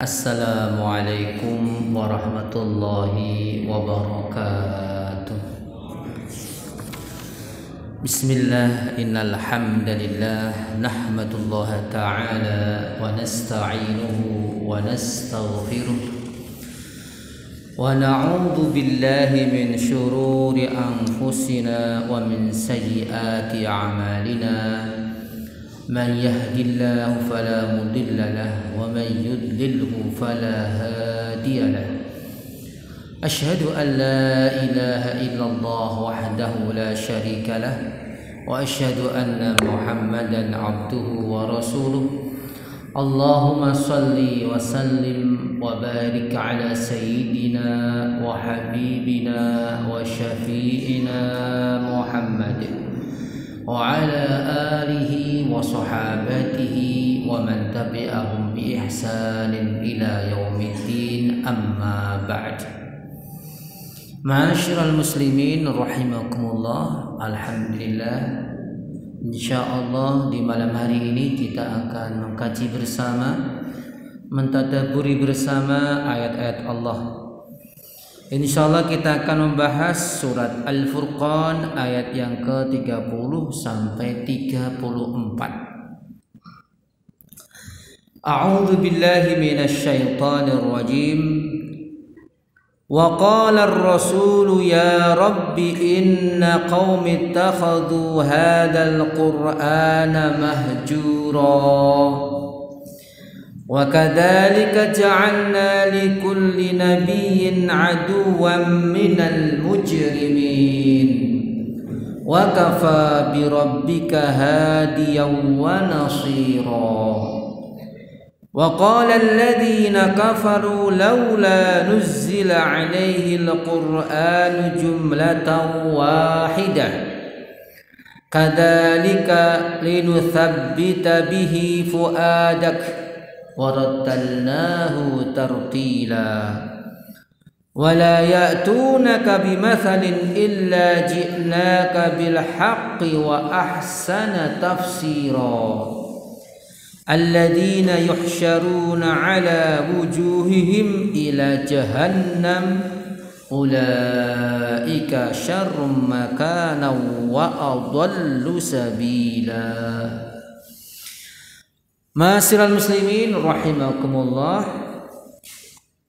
Assalamualaikum warahmatullahi wabarakatuh. Bismillah, innal hamdalillah nahmadullaha ta'ala wa nasta'inuhu wa nastaghfiruh wa na'udzu billahi min syururi anfusina wa min sayyiati a'malina. Man yahdillahu fala mudilla lahu wa man yudlilhu fala hadiya lahu. Asyhadu an la ilaha illallah wahdahu la syarika lahu wa asyhadu anna Muhammadan abduhu wa rasuluh. Allahumma salli wa sallim wa barik ala sayyidina wa habibina wa syafi'ina Muhammadin wa ala alihi wa sahabatihi wa man tabi'ahum bi ihsanin ila yaumiddin, amma ba'd. Ma'asyiral muslimin rahimakumullah. Alhamdulillah, insyaallah di malam hari ini kita akan mengkaji bersama, mentadabburi bersama ayat-ayat Allah. Insyaallah kita akan membahas surat Al-Furqan ayat yang ke-30 sampai 34. A'udzu billahi minasy syaithanir rajim. Wa qala ar-rasulu ya rabbi inna qaumi ittakhadhu hadzal qur'ana mahjura. Wa kadzalika ja'alna likulli nabiyyin aduwwan minal mujrimin wa kafa bi rabbika hadiyan wa nasira. Wa qala alladhina kafaru laula nuzzila alayhi alqur'anu jumlatan wahidah kadzalika linuthabbita bihi fuadak warattalnahu tartila wala ya'tunaka bimathalin illa ji'naka bilhaqqi wa ahsana tafsira alladhina yuhsyaruna ala wujuhihim ila jahannam ulaika syarrum makanan wa adallu sabila. Ma'asyiral muslimin rahimakumullah.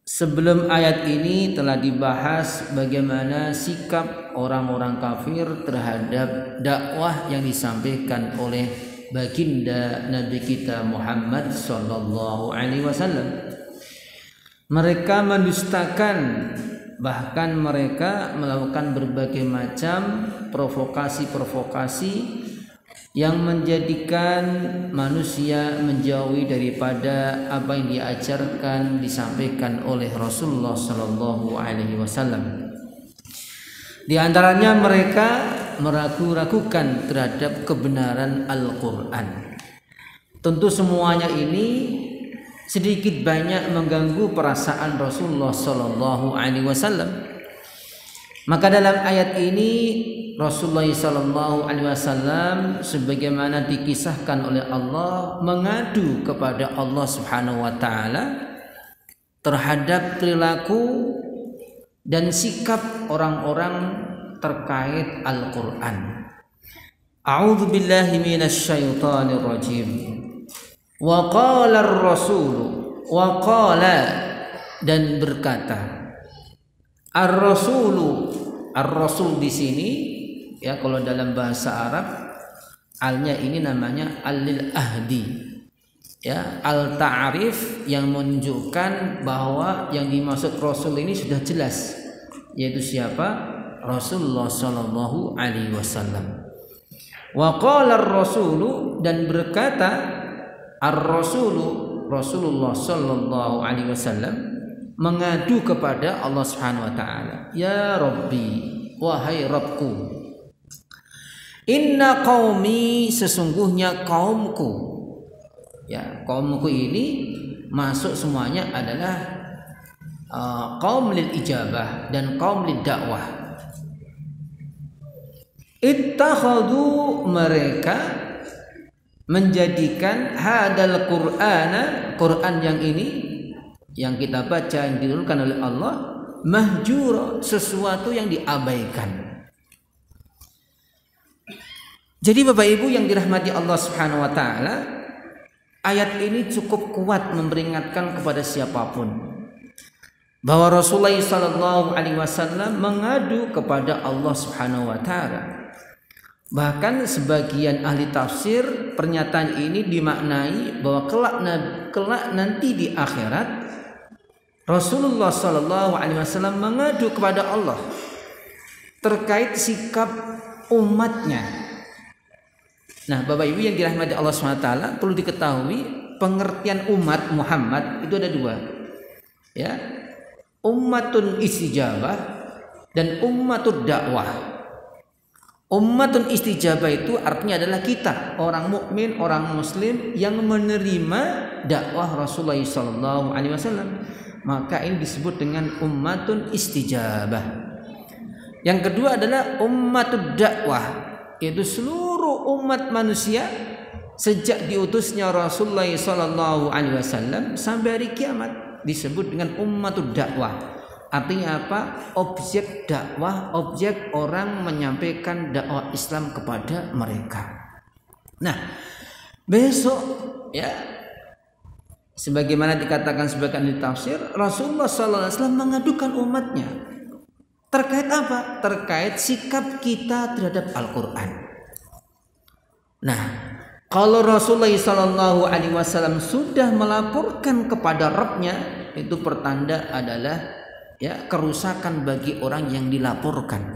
Sebelum ayat ini telah dibahas bagaimana sikap orang-orang kafir terhadap dakwah yang disampaikan oleh baginda Nabi kita Muhammad sallallahu alaihi wasallam. Mereka mendustakan, bahkan mereka melakukan berbagai macam provokasi-provokasi yang menjadikan manusia menjauhi daripada apa yang diajarkan, disampaikan oleh Rasulullah sallallahu alaihi wasallam. Di antaranya mereka meragukan terhadap kebenaran Al-Qur'an. Tentu semuanya ini sedikit banyak mengganggu perasaan Rasulullah sallallahu alaihi wasallam. Maka dalam ayat ini Rasulullah sallallahu alaihi wasallam sebagaimana dikisahkan oleh Allah mengadu kepada Allah Subhanahu wa taala terhadap perilaku dan sikap orang-orang terkait Al-Qur'an. A'udzu billahi minasy syaithanir rajim. Wa qala ar-rasul, wa qala, dan berkata. Ar-rasulu, ar-rasul di sini ya, kalau dalam bahasa Arab alnya ini namanya al-lil ahdi. Ya, al-ta'rif yang menunjukkan bahwa yang dimaksud rasul ini sudah jelas, yaitu siapa? Rasulullah sallallahu alaihi wasallam. Wa qala ar-rasulu, dan berkata ar-rasulu, Rasulullah sallallahu alaihi wasallam mengadu kepada Allah Subhanahu wa taala, ya Rabbi, wahai Rabbku, inna qaumi, sesungguhnya kaumku. Ya, kaumku ini masuk semuanya adalah kaum lil ijabah dan kaum lid dakwah. Ittakhadu, mereka menjadikan hadal Qur'ana, Quran yang ini, yang kita baca, yang diturunkan oleh Allah, mahjura, sesuatu yang diabaikan. Jadi Bapak Ibu yang dirahmati Allah Subhanahu wa taala, ayat ini cukup kuat memperingatkan kepada siapapun bahwa Rasulullah sallallahu alaihi wasallam mengadu kepada Allah Subhanahu wa taala. Bahkan sebagian ahli tafsir pernyataan ini dimaknai bahwa kelak nanti di akhirat Rasulullah sallallahu alaihi wasallam mengadu kepada Allah terkait sikap umatnya. Nah, Bapak Ibu yang dirahmati Allah SWT, perlu diketahui pengertian umat Muhammad itu ada dua, ya, ummatun istijabah dan ummatud dakwah. Ummatun istijabah itu artinya adalah kita, orang mukmin, orang muslim yang menerima dakwah Rasulullah sallallahu alaihi wasallam. Maka ini disebut dengan ummatun istijabah. Yang kedua adalah ummatud dakwah, yaitu seluruh umat manusia sejak diutusnya Rasulullah sallallahu alaihi wasallam sampai hari kiamat disebut dengan ummatud dakwah. Artinya apa? Objek dakwah, objek orang menyampaikan dakwah Islam kepada mereka. Nah, besok ya, sebagaimana dikatakan sebagian tafsir, Rasulullah SAW mengadukan umatnya terkait apa? Terkait sikap kita terhadap Al-Quran. Nah, kalau Rasulullah SAW sudah melaporkan kepada Rabbnya, itu pertanda adalah ya kerusakan bagi orang yang dilaporkan.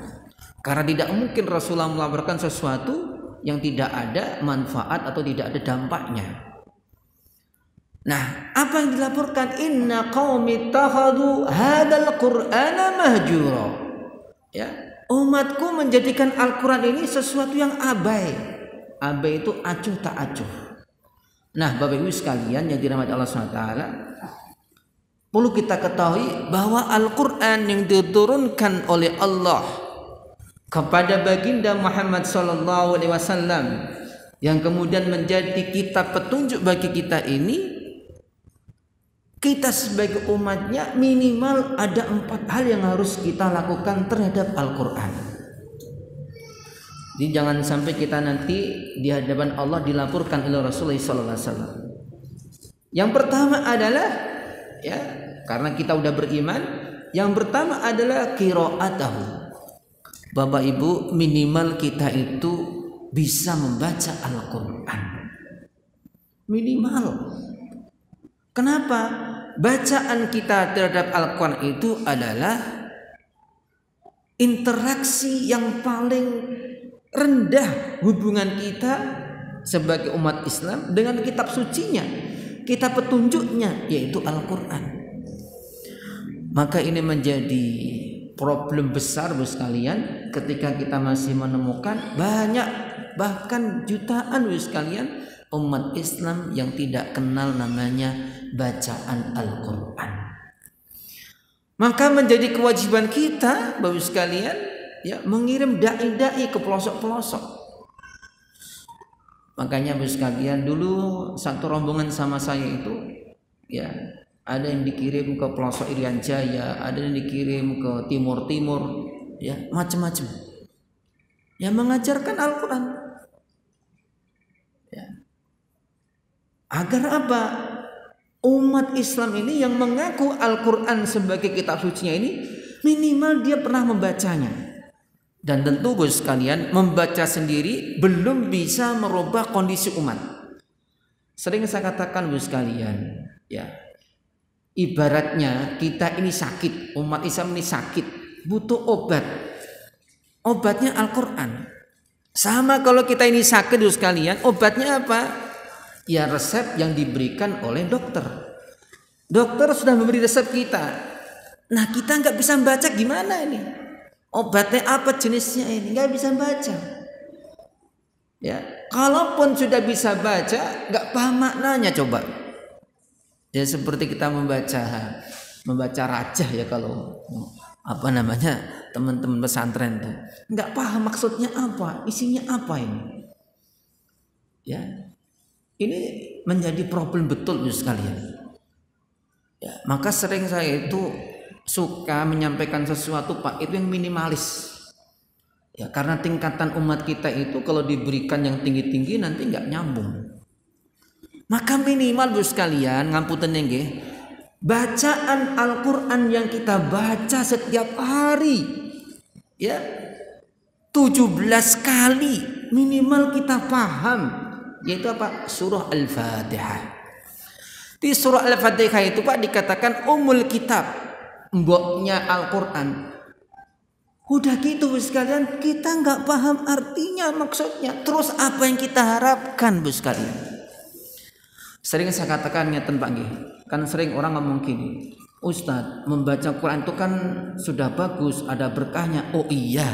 Karena tidak mungkin Rasulullah melaporkan sesuatu yang tidak ada manfaat atau tidak ada dampaknya. Nah, apa yang dilaporkan? Inna qaumi ittakhadhu hadzal qur'ana mahjura. Ya, umatku menjadikan Al-Qur'an ini sesuatu yang abai. Abai itu acuh tak acuh. Nah, Bapak Ibu sekalian yang dirahmati Allah SWT, perlu kita ketahui bahwa Al-Quran yang diturunkan oleh Allah kepada baginda Muhammad SAW yang kemudian menjadi kitab petunjuk bagi kita ini, kita sebagai umatnya minimal ada 4 hal yang harus kita lakukan terhadap Al-Quran. Jadi jangan sampai kita nanti di hadapan Allah dilaporkan oleh Rasulullah SAW. Yang pertama adalah ya, karena kita udah beriman, yang pertama adalah qiraatahu. Bapak Ibu, minimal kita itu bisa membaca Al-Quran. Minimal. Kenapa? Bacaan kita terhadap Al-Quran itu adalah interaksi yang paling rendah hubungan kita sebagai umat Islam dengan kitab sucinya, kitab petunjuknya, yaitu Al-Quran. Maka ini menjadi problem besar Bapak sekalian ketika kita masih menemukan banyak, bahkan jutaan Bapak sekalian, umat Islam yang tidak kenal namanya bacaan Al-Quran. Maka menjadi kewajiban kita Bapak sekalian ya, mengirim dai-dai ke pelosok-pelosok. Makanya Bapak sekalian, dulu satu rombongan sama saya itu ya, ada yang dikirim ke pelosok Irian Jaya, ada yang dikirim ke timur-timur, ya macam-macam. Yang mengajarkan Al-Quran. Ya. Agar apa? Umat Islam ini yang mengaku Al-Quran sebagai kitab sucinya ini, minimal dia pernah membacanya. Dan tentu bos sekalian, membaca sendiri belum bisa merubah kondisi umat. Sering saya katakan bos sekalian, ya, ibaratnya kita ini sakit, umat Islam ini sakit, butuh obat. Obatnya Al-Quran. Sama kalau kita ini sakit bos sekalian, obatnya apa? Ya resep yang diberikan oleh dokter. Dokter sudah memberi resep kita. Nah kita nggak bisa baca, gimana ini? Obatnya apa jenisnya ini? Nggak bisa baca. Ya, kalaupun sudah bisa baca, nggak paham maknanya coba. Ya seperti kita membaca rajah ya, kalau apa namanya teman-teman pesantren tuh nggak paham maksudnya apa, isinya apa ini. Ya, ini menjadi problem betul sekalian. Ya, maka sering saya itu suka menyampaikan sesuatu Pak itu yang minimalis. Ya, karena tingkatan umat kita itu kalau diberikan yang tinggi-tinggi nanti nggak nyambung. Maka minimal Bu sekalian, ngapunten nggih, bacaan Al-Qur'an yang kita baca setiap hari ya 17 kali minimal kita paham, yaitu apa? Surah Al-Fatihah. Di surah Al-Fatihah itu Pak dikatakan umul kitab, mboknya Al-Qur'an. Udah gitu Bu sekalian, kita nggak paham artinya, maksudnya. Terus apa yang kita harapkan Bu sekalian? Sering saya katakan ngeten Pak nggih. Kan sering orang ngomong gini, Ustadz, membaca Quran itu kan sudah bagus, ada berkahnya. Oh iya,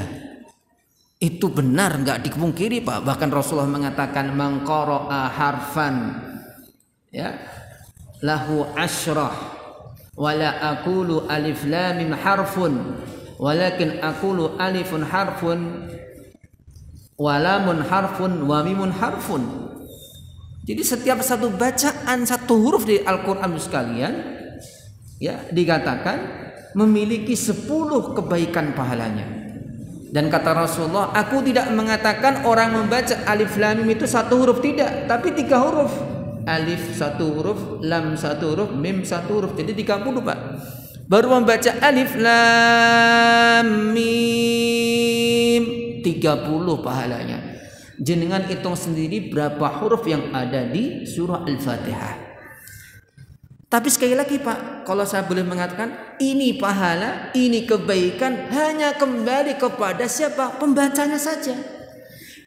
itu benar, nggak dipungkiri Pak. Bahkan Rasulullah mengatakan man qara'a harfan ya lahu asyrah wala aqulu alif lam mim harfun walakin aqulu alifun harfun walamun harfun wa mimun harfun. Jadi setiap satu bacaan satu huruf di Al-Qur'an sekalian ya dikatakan memiliki 10 kebaikan pahalanya. Dan kata Rasulullah, aku tidak mengatakan orang membaca alif lam mim itu satu huruf, tidak, tapi 3 huruf. Alif satu huruf, lam satu huruf, mim satu huruf, jadi 30 Pak. Baru membaca alif lam mim 30 pahalanya. Jenengan hitung sendiri berapa huruf yang ada di surah Al-Fatihah. Tapi sekali lagi Pak, kalau saya boleh mengatakan, ini pahala, ini kebaikan hanya kembali kepada siapa? Pembacanya saja.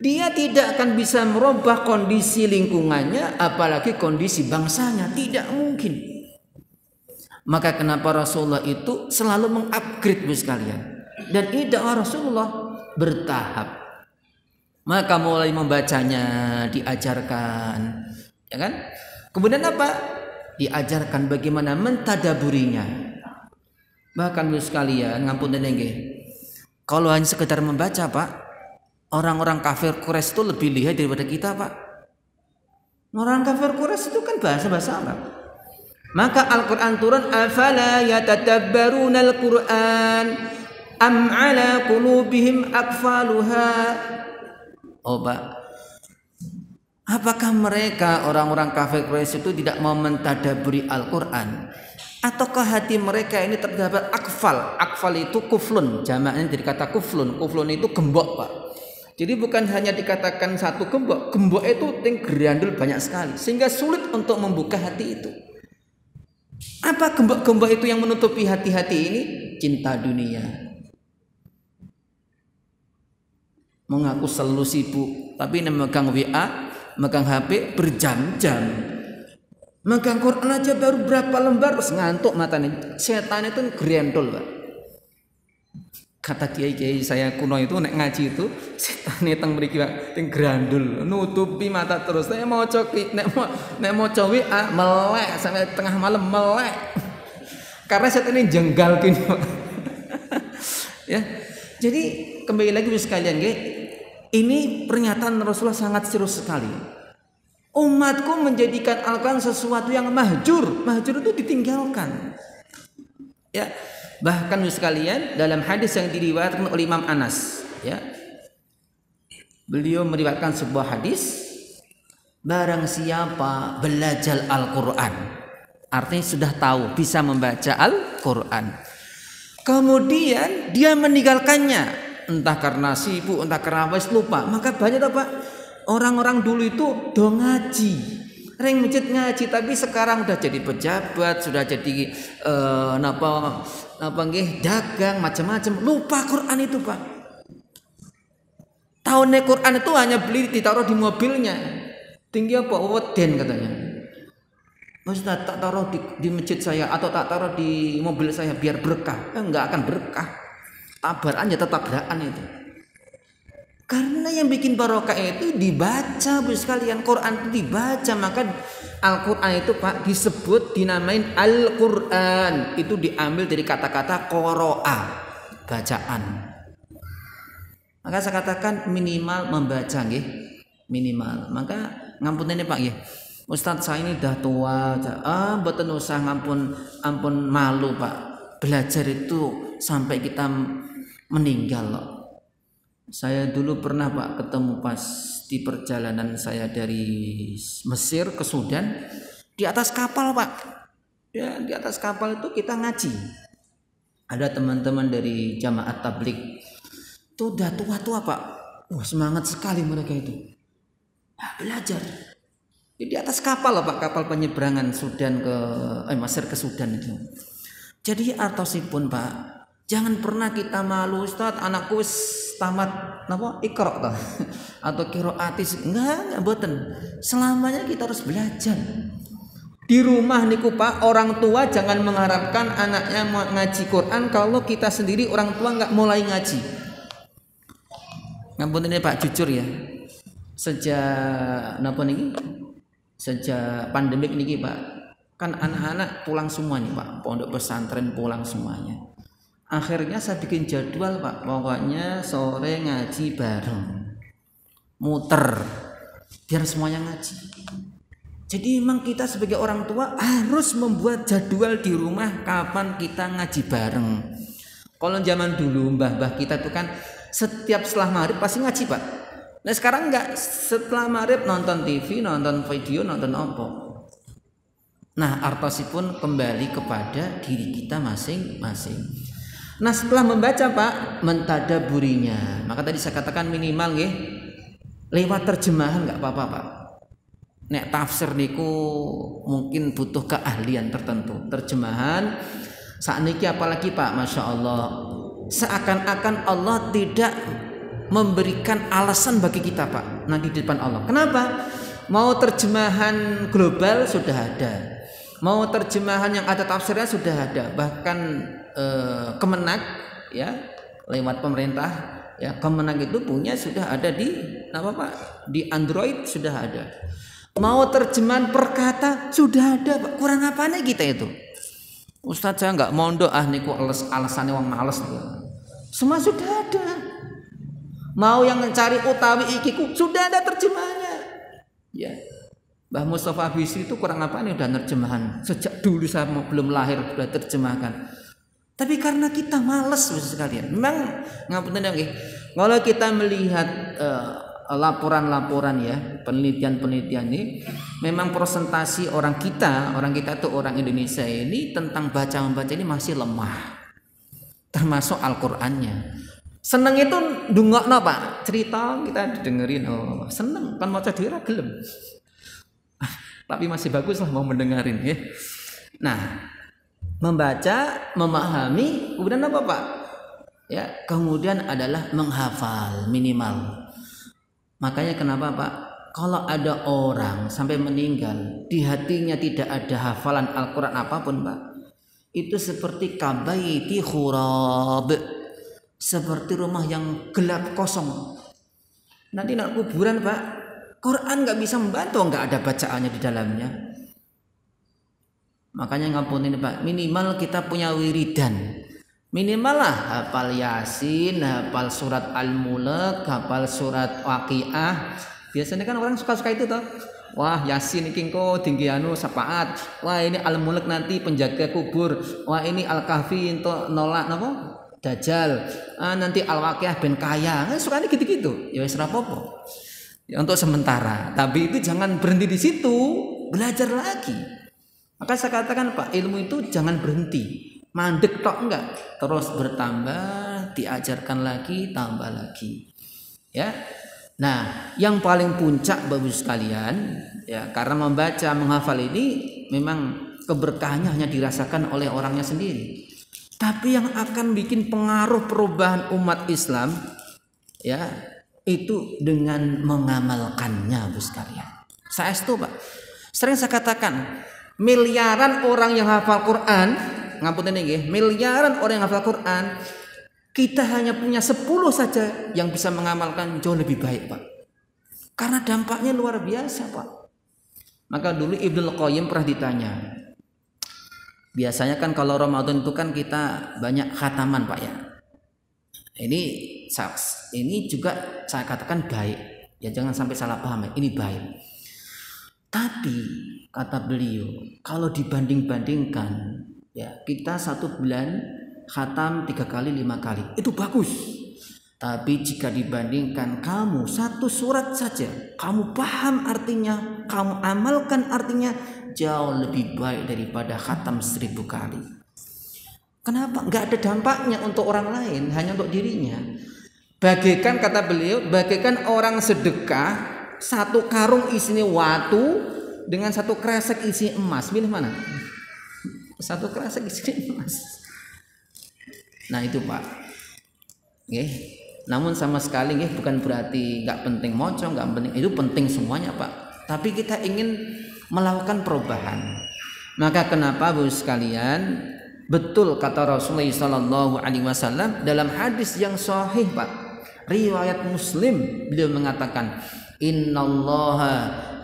Dia tidak akan bisa merubah kondisi lingkungannya, apalagi kondisi bangsanya, tidak mungkin. Maka kenapa Rasulullah itu selalu mengupgrade Bu sekalian. Dan ini dakwah Rasulullah bertahap. Maka mulai membacanya diajarkan, ya kan? Kemudian apa? Diajarkan bagaimana mentadaburinya. Bahkan Bu sekalian, ngapunten nggih. Kalau hanya sekedar membaca Pak, orang-orang kafir Quraisy itu lebih lihai daripada kita Pak. Orang kafir Quraisy itu kan bahasa Arab. Maka Al-Qur'an turun, afala yatadabbaruna al-Qur'an am ala qulubihim aqfaluha. Oh Pak, apakah mereka orang-orang kafir Quraisy itu tidak mau mentadaburi Al-Qur'an? Ataukah hati mereka ini terdapat akfal? Akfal itu kuflun, jamaknya dari kata kuflun. Kuflun itu gembok Pak. Jadi bukan hanya dikatakan satu gembok, gembok itu gerandul banyak sekali, sehingga sulit untuk membuka hati itu. Apa gembok-gembok itu yang menutupi hati-hati ini? Cinta dunia. Mengaku selalu sibuk, tapi memegang WA, megang HP berjam-jam. Megang Quran aja baru berapa lembar terus ngantuk matanya. Setan itu gerendol Pak. Kata kiai-kiai saya kuno itu nek ngaji itu setan itu mriki Pak, ting gerandul, nutupi mata terus. Saya mau coki, nek mau WA melek sampai tengah malam melek. Karena setan ini jenggal gini Pak. Ya. Jadi kembali lagi sekalian nggih, ini pernyataan Rasulullah sangat serius sekali. Umatku menjadikan Al-Quran sesuatu yang mahjur. Mahjur itu ditinggalkan. Ya, bahkan sekalian dalam hadis yang diriwayatkan oleh Imam Anas, ya. Beliau meriwayatkan sebuah hadis, barang siapa belajar Al-Quran, artinya sudah tahu bisa membaca Al-Quran, kemudian dia meninggalkannya, entah karena sibuk, entah karena wis lupa, maka banyak apa? Orang-orang dulu itu do ngaji, ring masjid ngaji, tapi sekarang udah jadi pejabat, sudah jadi napa nggih dagang macam-macam, lupa Quran itu Pak. Tahunnya Quran itu hanya beli ditaruh di mobilnya, tinggi apa weden katanya. Ustaz, tak taruh di masjid saya atau tak taruh di mobil saya biar berkah. Enggak akan berkah. Tabaran ya tetap tabrakan itu. Karena yang bikin barokah itu dibaca Bu sekalian, Quran itu dibaca, maka Al-Quran itu Pak disebut dinamain Al-Quran, itu diambil dari kata-kata qoro'a, bacaan. Maka saya katakan minimal membaca nggih, minimal. Maka ngapunten Pak nggih. Ustadz saya ini dah tua. Mboten usah, ampun malu Pak. Belajar itu sampai kita meninggal loh. Saya dulu pernah Pak ketemu pas di perjalanan saya dari Mesir ke Sudan, di atas kapal Pak. Ya, di atas kapal itu kita ngaji. Ada teman-teman dari jamaah tabligh. Itu udah tua-tua Pak. Wah, semangat sekali mereka itu. Ya, belajar. Di atas kapal loh Pak, kapal penyeberangan Sudan ke Mesir ke Sudan itu. Jadi artosipun Pak, jangan pernah kita malu, Ustaz, anakku tamat napa Iqra toh atau qiraatis. Enggak mboten. Selamanya kita harus belajar. Di rumah niku Pak, orang tua jangan mengharapkan anaknya mau ngaji Quran kalau kita sendiri orang tua enggak mulai ngaji. Ngapunten ini Pak, jujur ya. Sejak napa niki? Sejak pandemik niki Pak, kan anak-anak pulang semua nih Pak, pondok pesantren pulang semuanya. Akhirnya saya bikin jadwal Pak, pokoknya sore ngaji bareng, muter, biar semuanya ngaji. Jadi memang kita sebagai orang tua harus membuat jadwal di rumah kapan kita ngaji bareng. Kalau zaman dulu mbah-mbah kita tuh kan setiap setelah maghrib pasti ngaji Pak. Nah sekarang enggak, setelah maghrib nonton TV, nonton video, nonton apa. Nah artosipun kembali kepada diri kita masing-masing. Nah setelah membaca Pak, mentadaburinya, maka tadi saya katakan minimal nggih lewat terjemahan nggak apa-apa Pak. Nek tafsir niku mungkin butuh keahlian tertentu. Terjemahan sakniki apalagi Pak, Masya Allah, seakan-akan Allah tidak memberikan alasan bagi kita Pak nanti di depan Allah. Kenapa? Mau terjemahan global sudah ada, mau terjemahan yang ada tafsirnya sudah ada, bahkan Kemenag ya lewat pemerintah ya, Kemenag itu punya sudah ada di apa Pak, di Android sudah ada. Mau terjemahan per kata sudah ada Pak. Kurang apa nih kita itu? Ustadz saya nggak mondok niku alasannya wong males gitu. Semua sudah ada. Mau yang mencari utawi ikiku sudah ada terjemahannya. Ya. Mbah Mustafa Bisri itu kurang apa nih udah terjemahan. Sejak dulu saya belum lahir sudah terjemahkan. Tapi karena kita malas sekalian. Memang ngapunten nggih. Kalau kita melihat laporan-laporan ya, penelitian-penelitian ini, memang presentasi orang kita tuh orang Indonesia ini tentang baca-membaca ini masih lemah. Termasuk Al-Qur'annya. Seneng itu ndongakno Pak, cerita kita didengerin, oh seneng kan maca dhewe ra gelem. Tapi masih bagus lah mau mendengarin ya. Nah, membaca, memahami, kemudian apa Pak? Ya, kemudian adalah menghafal minimal. Makanya kenapa Pak? Kalau ada orang sampai meninggal, di hatinya tidak ada hafalan Al-Quran apapun Pak, itu seperti kabaiti khurab, seperti rumah yang gelap kosong. Nanti nak kuburan Pak, Quran nggak bisa membantu, nggak ada bacaannya di dalamnya. Makanya ngapunten Pak, minimal kita punya wiridan. Minimal lah hafal Yasin, hafal surat Al-Mulk, hafal surat Waqiah. Biasanya kan orang suka-suka itu toh. Wah, Yasin iki engko tinggi syafaat. Wah, ini Al-Mulk nanti penjaga kubur. Wah, ini Al-Kahfi untuk nolak napa? Dajjal. Nanti Al-Waqiah ben kaya. Sukanya gitu-gitu. Ya wis ra apa-apa. Ya untuk sementara. Tapi itu jangan berhenti di situ, belajar lagi. Maka saya katakan Pak, ilmu itu jangan berhenti, mandek tok enggak, terus bertambah, diajarkan lagi, tambah lagi, ya. Nah, yang paling puncak bagus sekalian, ya, karena membaca, menghafal ini memang keberkahannya hanya dirasakan oleh orangnya sendiri. Tapi yang akan bikin pengaruh perubahan umat Islam, ya, itu dengan mengamalkannya, bagus sekalian. Saya itu Pak, sering saya katakan. Miliaran orang yang hafal Quran, ngapunten nggih, miliaran orang yang hafal Quran, kita hanya punya 10 saja yang bisa mengamalkan jauh lebih baik Pak. Karena dampaknya luar biasa Pak. Maka dulu Ibnu Qayyim pernah ditanya. Biasanya kan kalau Ramadan itu kan kita banyak khataman Pak ya. Ini juga saya katakan baik. Ya jangan sampai salah paham ya. Ini baik. Tapi kata beliau, kalau dibanding-bandingkan, ya kita 1 bulan khatam 3 kali 5 kali itu bagus. Tapi jika dibandingkan kamu 1 surat saja, kamu paham artinya, kamu amalkan artinya, jauh lebih baik daripada khatam 1000 kali. Kenapa? Nggak ada dampaknya untuk orang lain, hanya untuk dirinya. Bagaikan kata beliau, bagaikan orang sedekah 1 karung isinya watu dengan 1 kresek isi emas. Pilih mana? 1 kresek isi emas. Nah itu Pak. Oke. Namun sama sekali bukan berarti nggak penting moco, nggak penting, itu penting semuanya Pak. Tapi kita ingin melakukan perubahan. Maka kenapa Bu sekalian, betul kata Rasulullah Sallallahu Alaihi Wasallam dalam hadis yang sahih Pak, riwayat Muslim, beliau mengatakan, Innallaha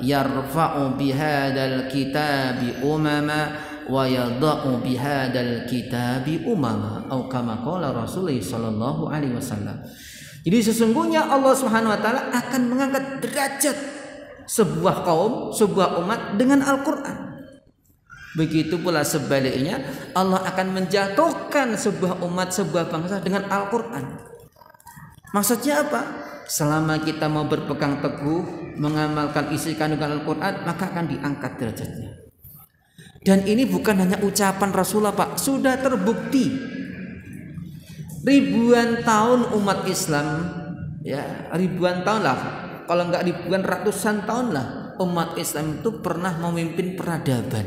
yarfa'u bihadal kitabi umama wa yadha'u bihadal kitabi umama, atau kama qala Rasulullah Sallallahu Alaihi Wasallam. Jadi sesungguhnya Allah Subhanahu wa taala akan mengangkat derajat sebuah kaum, sebuah umat dengan Al-Qur'an. Begitu pula sebaliknya, Allah akan menjatuhkan sebuah umat, sebuah bangsa dengan Al-Qur'an. Maksudnya apa? Selama kita mau berpegang teguh mengamalkan isi kandungan Al-Qur'an, maka akan diangkat derajatnya. Dan ini bukan hanya ucapan Rasulullah Pak, sudah terbukti. Ribuan tahun umat Islam, ya ribuan tahun lah, kalau enggak ribuan, ratusan tahun lah, umat Islam itu pernah memimpin peradaban.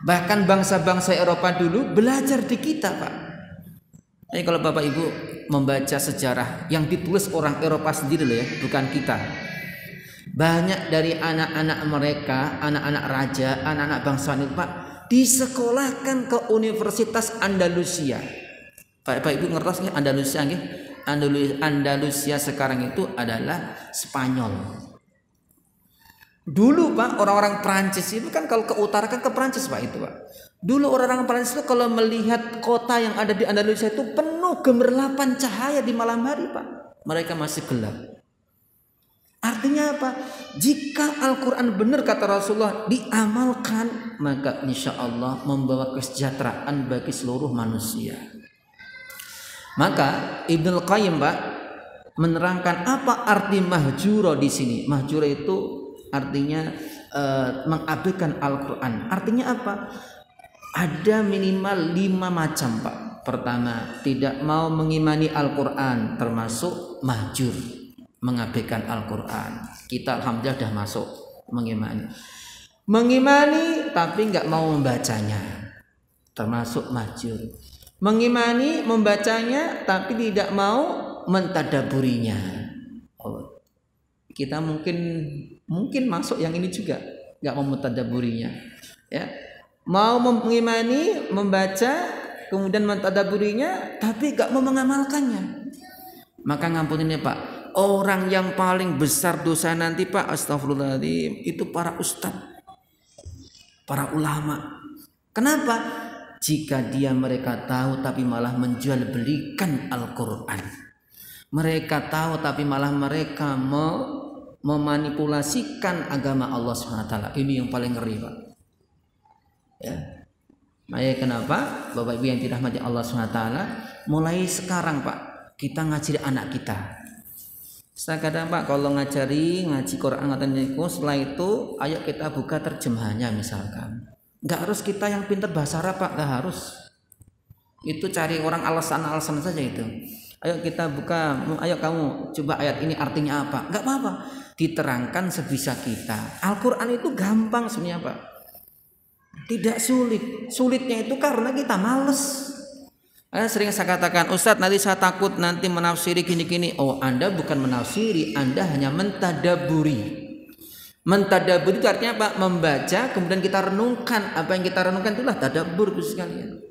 Bahkan bangsa-bangsa Eropa dulu belajar di kita Pak. Jadi kalau Bapak Ibu membaca sejarah yang ditulis orang Eropa sendiri loh ya, bukan kita. Banyak dari anak-anak mereka, anak-anak raja, anak-anak bangsawan itu Pak, disekolahkan ke Universitas Andalusia. Pak Ibu ngertos nggih Andalusia nggih? Andalusia sekarang itu adalah Spanyol. Dulu Pak, orang-orang Prancis itu kan kalau ke utara kan ke Prancis Pak itu Pak. Dulu orang-orang Prancis itu kalau melihat kota yang ada di Andalusia itu penuh gemerlapan cahaya di malam hari Pak. Mereka masih gelap. Artinya apa? Jika Al-Quran benar kata Rasulullah diamalkan, maka insya Allah membawa kesejahteraan bagi seluruh manusia. Maka Ibnul Qayyim Pak menerangkan apa arti mahjura di sini. Mahjura itu artinya mengabaikan Al-Quran. Artinya apa? Ada minimal 5 macam Pak. Pertama, tidak mau mengimani Al-Quran, termasuk mahjur, mengabaikan Al-Quran. Kita alhamdulillah sudah masuk mengimani. Mengimani tapi nggak mau membacanya, termasuk mahjur. Mengimani, membacanya, tapi tidak mau mentadaburinya. Oh, kita mungkin masuk yang ini juga, nggak mau mentadaburinya. Ya, mau mengimani, membaca, kemudian mentadaburinya, tapi nggak mau mengamalkannya. Maka ngampunin ya Pak. Orang yang paling besar dosa nanti Pak, astagfirullahaladzim, itu para ustadz, para ulama. Kenapa? Jika mereka tahu tapi malah menjual belikan Al-Quran. Mereka tahu tapi malah mereka memanipulasikan agama Allah SWT. Ini yang paling ngeri Pak. Ya. Makanya kenapa Bapak Ibu yang dirahmati Allah SWT, mulai sekarang Pak, kita ngajari anak kita. Kadang Pak kalau ngaji Quran setelah itu ayo kita buka terjemahannya misalkan. Nggak harus kita yang pintar bahasa Arab Pak, nggak harus. Itu cari orang alasan-alasan saja itu. Ayo kita buka, ayo kamu coba ayat ini artinya apa? Nggak apa-apa, diterangkan sebisa kita. Al-Quran itu gampang sebenarnya Pak, tidak sulit. Sulitnya itu karena kita males. Sering saya katakan, Ustadz nanti saya takut nanti menafsiri gini-gini. Oh, Anda bukan menafsiri, Anda hanya mentadaburi. Mentadabur itu artinya apa? Membaca kemudian kita renungkan. Apa yang kita renungkan itulah tadabbur sekalian.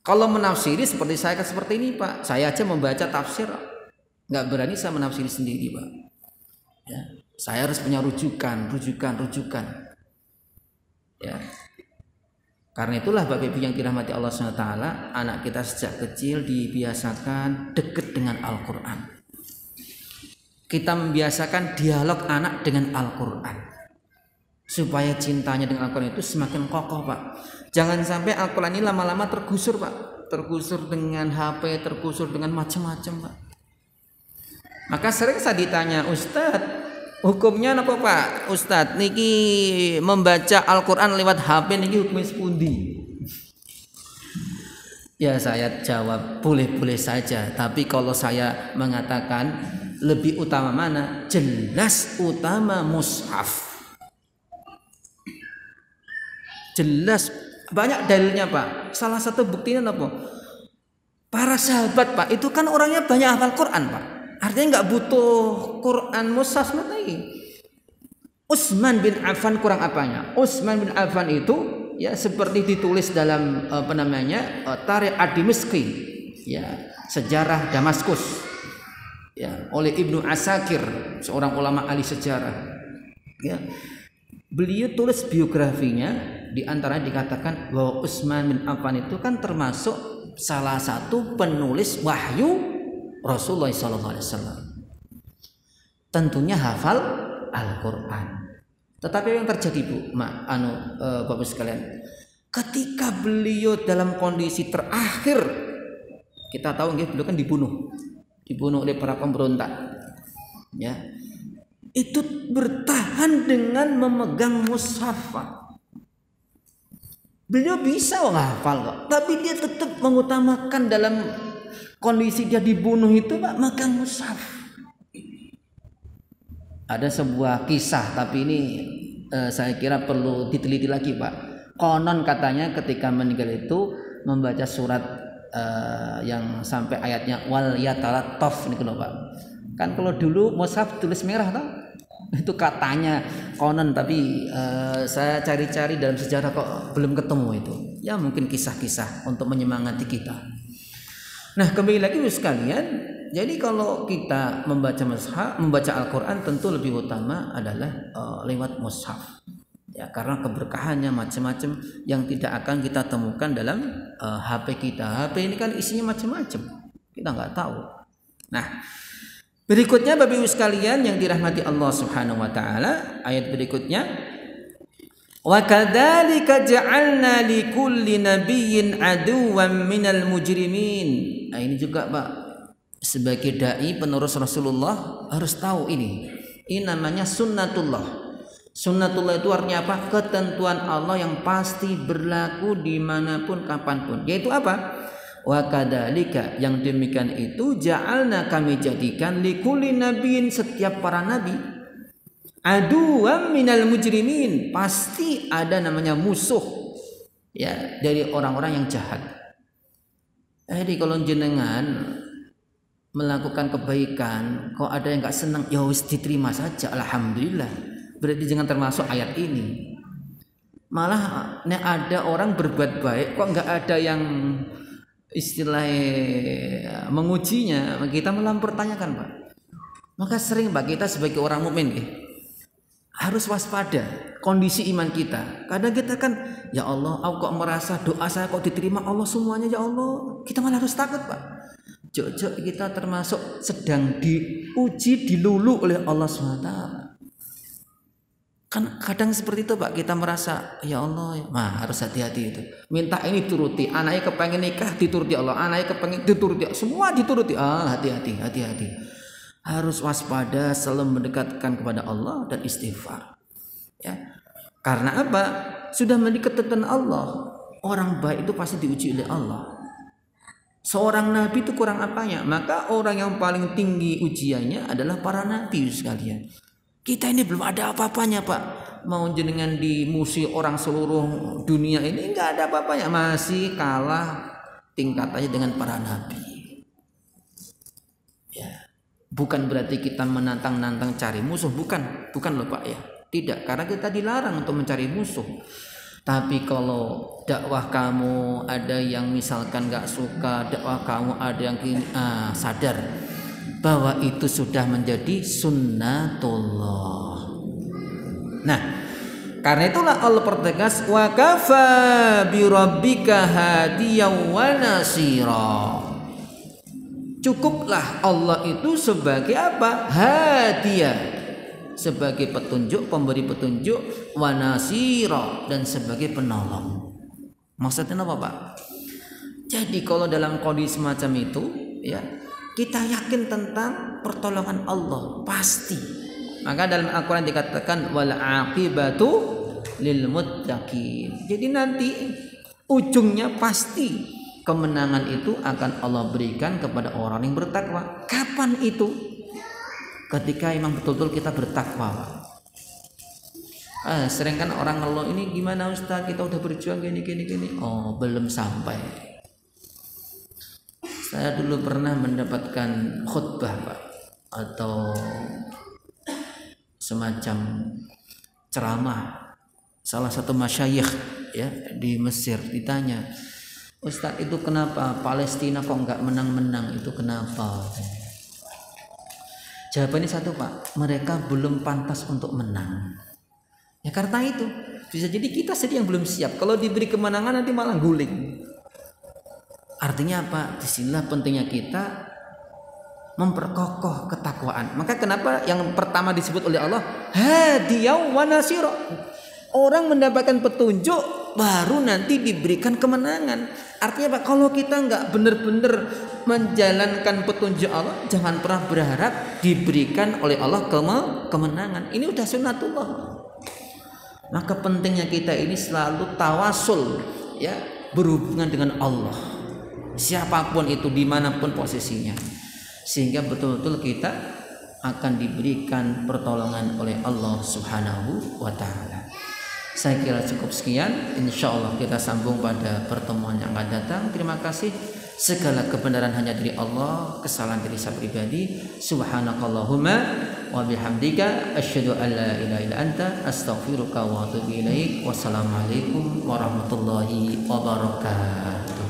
Kalau menafsiri seperti saya kan seperti ini Pak, saya aja membaca tafsir nggak berani saya menafsiri sendiri Pak. Ya, saya harus punya rujukan. Ya, karena itulah Bapak Ibu yang dirahmati Allah SWT, anak kita sejak kecil dibiasakan dekat dengan Al-Quran. Kita membiasakan dialog anak dengan Al-Quran. supaya cintanya dengan Al-Quran itu semakin kokoh, Pak. Jangan sampai Al-Quran ini lama-lama tergusur, Pak. Tergusur dengan HP, tergusur dengan macam-macam, Pak. Maka sering saya ditanya, Ustadz, hukumnya apa, Pak? Ustadz, niki membaca Al-Quran lewat HP niki hukumnya sepundi? Ya saya jawab boleh-boleh saja. Tapi kalau saya mengatakan lebih utama mana? Jelas utama mushaf. Jelas banyak dalilnya, Pak. Salah satu buktinya apa? Para sahabat, Pak, itu kan orangnya banyak hafal Quran, Pak. Artinya nggak butuh Quran mushaf lagi. Utsman bin Affan kurang apanya? Utsman bin Affan itu ya seperti ditulis dalam Tarikh ad-Dimashqi, ya, sejarah Damaskus, ya, oleh Ibnu Asakir, seorang ulama ahli sejarah. Ya. Beliau tulis biografinya, di antaranya dikatakan bahwa Utsman bin Affan itu kan termasuk salah satu penulis wahyu Rasulullah SAW. Tentunya hafal Al-Quran. Tetapi yang terjadi, Bu, Bapak sekalian, ketika beliau dalam kondisi terakhir, kita tahu beliau kan dibunuh oleh para pemberontak, ya. Itu bertahan dengan memegang mushaf. Beliau bisa menghafal kok, tapi dia tetap mengutamakan dalam kondisi dia dibunuh itu, Pak, megang mushaf. Ada sebuah kisah, tapi ini saya kira perlu diteliti lagi, Pak. Konon katanya ketika meninggal itu membaca surat yang sampai ayatnya wal yatalattaf niku lho, Pak. Kan kalau dulu mushaf tulis merah toh? Itu katanya konon, tapi saya cari-cari dalam sejarah kok belum ketemu itu. Ya mungkin kisah-kisah untuk menyemangati kita. Nah, kembali lagi sekalian, jadi kalau kita membaca Al-Quran tentu lebih utama adalah lewat mushaf. Ya, karena keberkahannya macam-macam yang tidak akan kita temukan dalam HP kita. HP ini kan isinya macam-macam, kita nggak tahu. Nah, berikutnya Bapak Ibu sekalian yang dirahmati Allah Subhanahu wa taala, ayat berikutnya, wa kadzalika ja'alna likulli nabiyyin aduwwan minal mujrimin. Nah, ini juga, Pak, sebagai dai penerus Rasulullah harus tahu ini. Ini namanya sunnatullah. Sunnatullah itu artinya apa? Ketentuan Allah yang pasti berlaku dimanapun kapanpun. Yaitu apa? Wa kadzalika, yang demikian itu ja'alna, kami jadikan likulli nabiyyin, setiap para nabi, aduwwan minal mujrimin, pasti ada namanya musuh, ya, dari orang-orang yang jahat. Jadi kalau jenengan melakukan kebaikan kok ada yang nggak senang, ya wis diterima saja, alhamdulillah, berarti jangan termasuk ayat ini. Malah ada orang berbuat baik kok nggak ada yang istilahnya mengujinya, kita malah mempertanyakan, Pak. Maka sering, Pak, kita sebagai orang mukmin harus waspada kondisi iman kita. Kadang kita kan, ya Allah, aku kok merasa doa saya kok diterima Allah semuanya, ya Allah. Kita malah harus takut, Pak. Jok-jok kita termasuk sedang diuji, dilulu oleh Allah SWT. Kan kadang seperti itu, Pak, kita merasa, ya Allah, harus hati-hati itu. Minta ini turuti, anaknya kepengen nikah dituruti Allah, anaknya kepengen dituruti, semua dituruti. Hati-hati. Harus waspada, selalu mendekatkan kepada Allah dan istighfar. Ya. Karena apa? Sudah menjadi ketentuan Allah. Orang baik itu pasti diuji oleh Allah. Seorang nabi itu kurang apanya? Maka orang yang paling tinggi ujiannya adalah para nabi sekalian. Kita ini belum ada apa-apanya, Pak. Mau jenengan dimusuhi orang seluruh dunia ini nggak ada apa-apanya, masih kalah tingkatannya dengan para nabi. Ya. Bukan berarti kita menantang-nantang cari musuh, bukan loh, Pak, ya. Tidak, karena kita dilarang untuk mencari musuh. Tapi kalau dakwah kamu ada yang misalkan gak suka, dakwah kamu ada yang sadar bahwa itu sudah menjadi sunnatullah. Nah, karena itulah Allah pertegas, wa kafa bi rabbika hadiyan wa nasira. Cukuplah Allah itu sebagai apa? Hadiah, sebagai petunjuk, pemberi petunjuk, wa nasira, dan sebagai penolong. Maksudnya apa, Pak? Jadi kalau dalam kondisi semacam itu, ya, kita yakin tentang pertolongan Allah pasti. Maka dalam Al-Quran dikatakan wal aqibatu lil muttaqin. Jadi nanti ujungnya pasti kemenangan itu akan Allah berikan kepada orang yang bertakwa. Kapan itu? Ketika memang betul-betul kita bertakwa. Sering kan orang ngeluh, ini gimana Ustaz, kita udah berjuang gini. Oh, belum sampai. Saya dulu pernah mendapatkan khutbah, Pak, atau semacam ceramah salah satu masyayikh, ya, di Mesir. Ditanya, Ustaz, itu kenapa Palestina kok nggak menang-menang, itu kenapa? Jawabannya satu, Pak, mereka belum pantas untuk menang. Ya karena itu bisa jadi kita sendiri yang belum siap. Kalau diberi kemenangan nanti malah guling. Artinya apa? Disinilah pentingnya kita memperkokoh ketakwaan. Maka kenapa yang pertama disebut oleh Allah hadiyau wa nasira. Orang mendapatkan petunjuk baru nanti diberikan kemenangan. Artinya apa? Kalau kita nggak benar-benar menjalankan petunjuk Allah, jangan pernah berharap diberikan oleh Allah kemenangan. Ini udah sunnatullah. Maka pentingnya kita ini selalu tawasul, ya, berhubungan dengan Allah, siapapun itu, dimanapun posisinya, sehingga betul-betul kita akan diberikan pertolongan oleh Allah Subhanahu wa Ta'ala. Saya kira cukup sekian. Insya Allah kita sambung pada pertemuan yang akan datang. Terima kasih. Segala kebenaran hanya dari Allah, kesalahan dari saya pribadi. Subhanakallahumma wa bihamdika asyhadu an la ilaha illa anta astaghfiruka wa atubu ilaik. Wassalamualaikum warahmatullahi wabarakatuh.